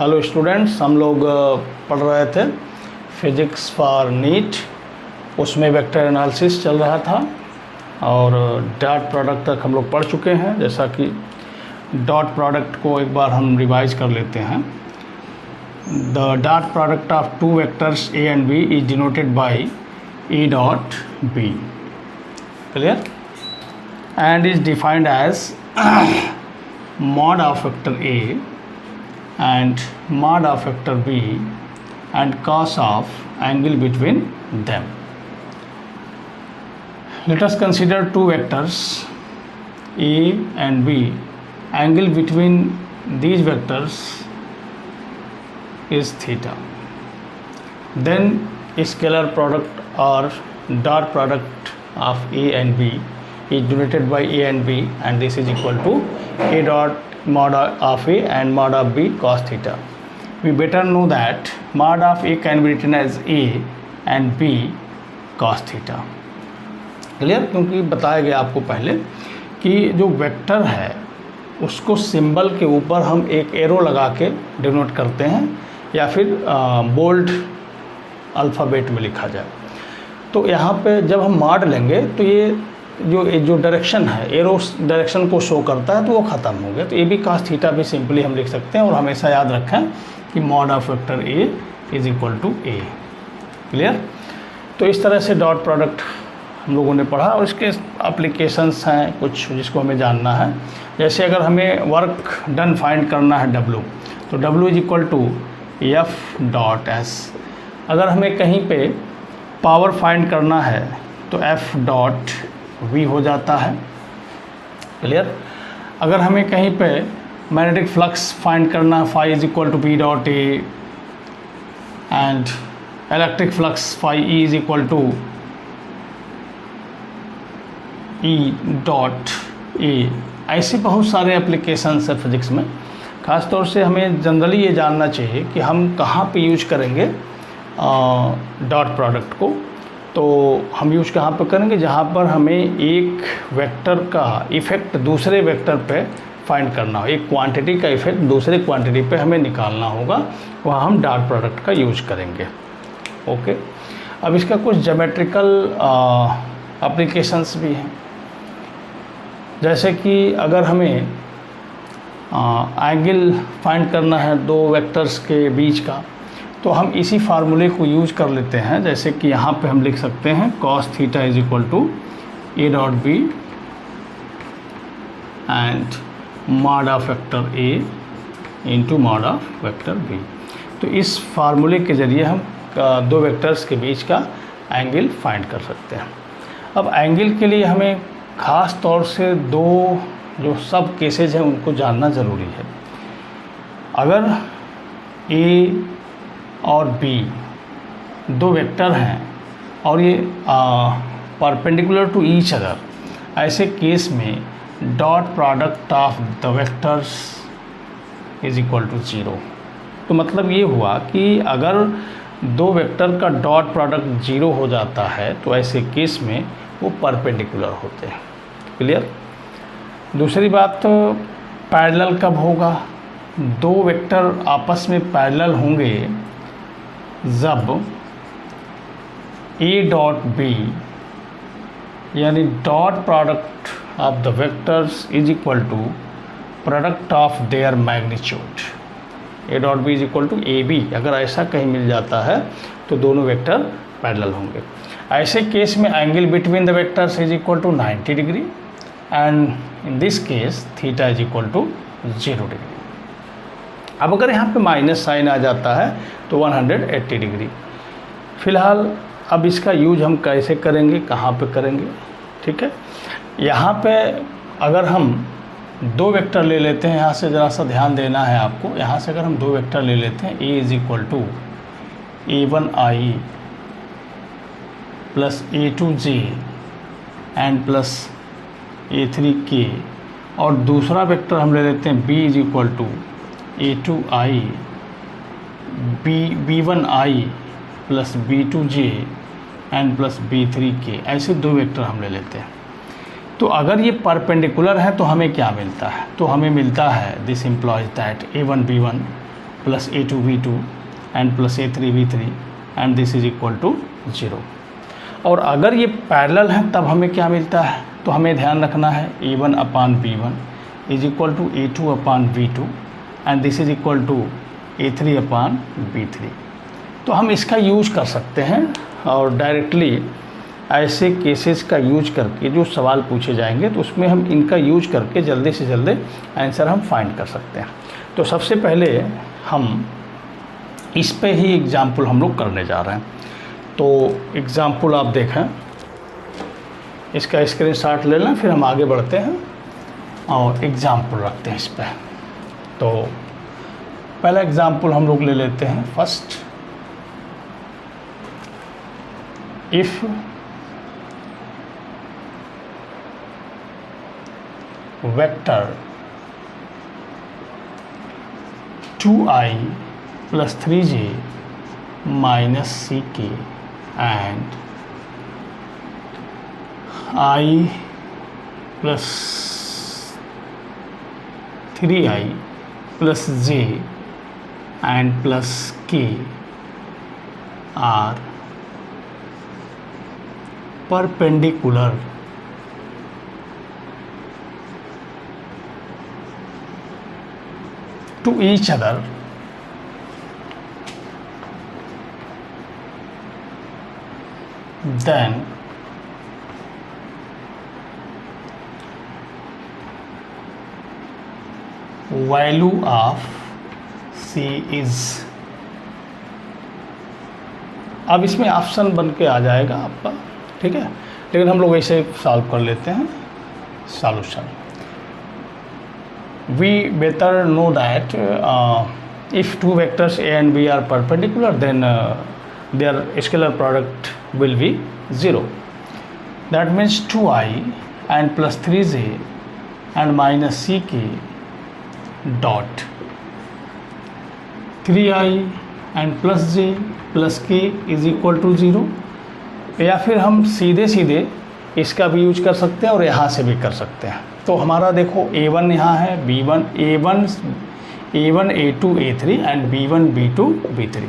Hello students, हम लोग पढ़ रहे थे फिजिक्स फॉर नीट। उसमें वेक्टर एनालिसिस चल रहा था और डॉट प्रोडक्ट तक हम लोग पढ़ चुके हैं। जैसा कि डॉट प्रोडक्ट को एक बार हम रिवाइज कर लेते हैं। The dot product of two vectors A and B is denoted by A dot B, clear, and is defined as mod of vector A and mod of vector B and cos of angle between them. Let us consider two vectors A and B. Angle between these vectors is theta. Then scalar product or dot product of A and B is denoted by A and B, and this is equal to A dot mod of A and mod of B cos theta. We better know that mod of A can be written as A and B cos theta. Clear? क्योंकि बताया गया आपको पहले कि जो vector है उसको symbol के ऊपर हम एक एरो लगा के डिनोट करते हैं या फिर बोल्ड अल्फ़ाबेट में लिखा जाए। तो यहाँ पे जब हम मॉड लेंगे तो ये जो डायरेक्शन है, एरो डायरेक्शन को शो करता है, तो वो ख़त्म हो गया। तो ए बी cos थीटा भी सिंपली हम लिख सकते हैं। और हमेशा याद रखें कि mod of vector A is equal to A. Clear? तो इस तरह से डॉट प्रोडक्ट हम लोगों ने पढ़ा और इसके एप्लीकेशंस हैं कुछ जिसको हमें जानना है। जैसे अगर हमें वर्क डन फाइंड करना है W, तो W is equal to F dot S. अगर हमें कहीं पे पावर फाइंड करना है तो एफ डॉट V हो जाता है। क्लियर? अगर हमें कहीं पे मैग्नेटिक फ्लक्स फाइंड करना है, phi is equal to B dot A, and electric flux phi E is equal to E dot A. ऐसे बहुत सारे एप्लीकेशंस है फिजिक्स में। ख़ास तौर से हमें जनरली ये जानना चाहिए कि हम कहाँ पे यूज करेंगे डॉट प्रोडक्ट को। तो हम यूज कहाँ पर करेंगे? जहाँ पर हमें एक वेक्टर का इफ़ेक्ट दूसरे वेक्टर पे फाइंड करना हो, एक क्वांटिटी का इफ़ेक्ट दूसरे क्वांटिटी पे हमें निकालना होगा, वहाँ हम डॉट प्रोडक्ट का यूज करेंगे। ओके, अब इसका कुछ ज्योमेट्रिकल एप्लीकेशंस भी हैं। जैसे कि अगर हमें एंगल फाइंड करना है दो वेक्टर्स के बीच का, तो हम इसी फार्मूले को यूज कर लेते हैं। जैसे कि यहाँ पे हम लिख सकते हैं cos theta is equal to A dot B and mod of vector A into mod of vector B. तो इस फार्मूले के ज़रिए हम दो वेक्टर्स के बीच का एंगल फाइंड कर सकते हैं। अब एंगल के लिए हमें ख़ास तौर से दो जो सब केसेज हैं उनको जानना ज़रूरी है। अगर ए और बी दो वेक्टर हैं और ये परपेंडिकुलर टू ईच अदर, ऐसे केस में dot product of the vectors is equal to 0। तो मतलब ये हुआ कि अगर दो वेक्टर का डॉट प्रोडक्ट 0 हो जाता है तो ऐसे केस में वो परपेंडिकुलर होते हैं। क्लियर? दूसरी बात, तो पैरेलल कब होगा? दो वेक्टर आपस में पैरेलल होंगे जब ए डॉट बी यानी dot product of the vectors is equal to product of their magnitude. A dot B is equal to A B. अगर ऐसा कहीं मिल जाता है तो दोनों वेक्टर पैरेलल होंगे। ऐसे केस में angle between the vectors is equal to 90 degree and in this case theta is equal to 0 degree. अब अगर यहाँ पे माइनस साइन आ जाता है तो 180 डिग्री। फ़िलहाल अब इसका यूज हम कैसे करेंगे, कहाँ पे करेंगे? ठीक है, यहाँ पे अगर हम दो वेक्टर ले लेते हैं, यहाँ से ज़रा सा ध्यान देना है आपको। यहाँ से अगर हम दो वेक्टर ले लेते हैं, A is equal to A1i plus A2j and plus A3k, और दूसरा वेक्टर हम ले लेते हैं B is equal to A2i B1i plus B2j and plus B3k। ऐसे दो वेक्टर हम ले लेते हैं। तो अगर ये परपेंडिकुलर है तो हमें क्या मिलता है? तो हमें मिलता है this implies that A1 B1 plus A2 V2 and plus A3 V3 and this is equal to 0। और अगर ये पैरेलल है तब हमें क्या मिलता है, तो हमें ध्यान रखना है A1 upon B1 is equal to A2 upon V2 and this is equal to A3 upon B3। तो हम इसका यूज कर सकते हैं और डायरेक्टली ऐसे केसेस का यूज करके जो सवाल पूछे जाएंगे तो उसमें हम इनका यूज करके जल्दी से जल्दी आंसर हम फाइंड कर सकते हैं। तो सबसे पहले हम इस पे ही एग्जाम्पल हम लोग करने जा रहे हैं। तो एग्ज़ाम्पल आप देखें, इसका स्क्रीनशॉट ले लें, फिर हम आगे बढ़ते हैं और एग्ज़ाम्पल रखते हैं इस पर। तो पहला एग्ज़ाम्पल हम लोग ले लेते हैं first. If vector 2i plus 3j minus ck and I plus 3i plus j and plus k are perpendicular to each other, then value of C is, अब इसमें ऑप्शन बन के आ जाएगा आपका, ठीक है, लेकिन हम लोग ऐसे सॉल्व कर लेते हैं solution. We better know that if two vectors A and B are perpendicular, then their scalar product will be 0. That means 2i and plus 3j and minus ck dot 3i and plus j plus k is equal to 0। या फिर हम सीधे सीधे इसका भी use कर सकते हैं और यहाँ से भी कर सकते हैं। तो हमारा देखो A1 यहाँ है, B1 A1 A2 A3 and B1 B2 B3।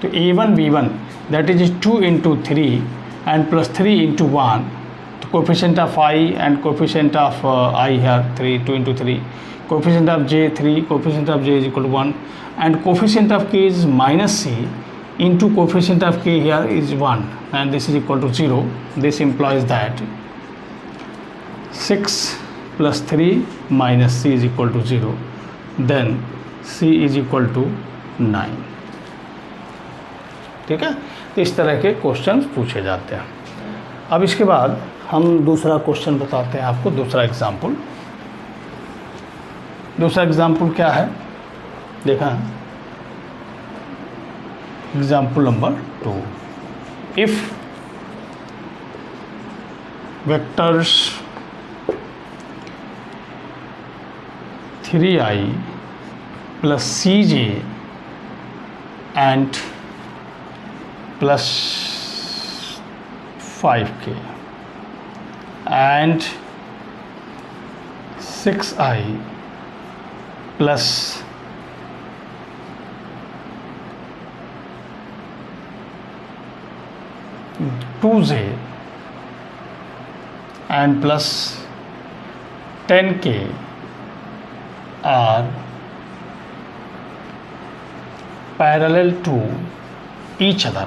तो A1 B1 that is 2 into 3 and plus 3 into 1। तो coefficient of I and coefficient of I है 3, 2 into 3, coefficient of J 3, coefficient of J is equal to 1 and coefficient of K is minus C into coefficient of k here is 1 and this is equal to 0. This implies that 6 plus 3 minus c is equal to 0, then c is equal to 9। ठीक है, तो इस तरह के question पूछे जाते हैं। अब इसके बाद हम दूसरा क्वेश्चन बताते हैं आपको, दूसरा एग्जाम्पल। दूसरा एग्जाम्पल क्या है, देखा example number 2। If vectors 3i plus cj and plus 5k and 6i plus 2j and plus 10k are parallel to each other,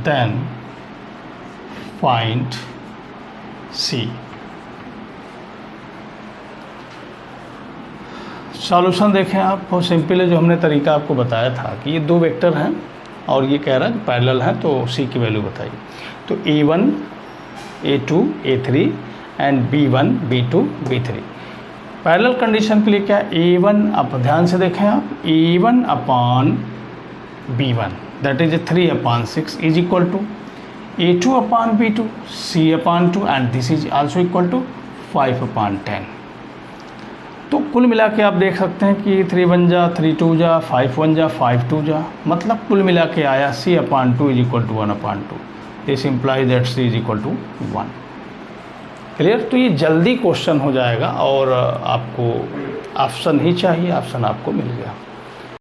then find C। Solution देखें आप, बहुत सिंपल है। जो हमने तरीका आपको बताया था कि ये दो वेक्टर हैं और ये कह रहा है पैरेलल है, तो C की वैल्यू बताइए। तो A1 A2 A3 and B1 B2 B3। Parallel condition के लिए क्या A1, आप ध्यान से देखें आप, A1 upon B1 that is 3 upon 6 is equal to A2 upon B2 C upon 2 and this is also equal to 5 upon 10। तो कुल मिला के आप देख सकते हैं कि 3 1 जा 3 2 जा 5 1 जा 5 2 जा, मतलब कुल मिला के आया C upon 2 is equal to 1 upon 2। This implies that C is equal to 1। Clear. तो ये जल्दी क्वेश्चन हो जाएगा और आपको ऑप्शन ही चाहिए, ऑप्शन आपको मिल गया।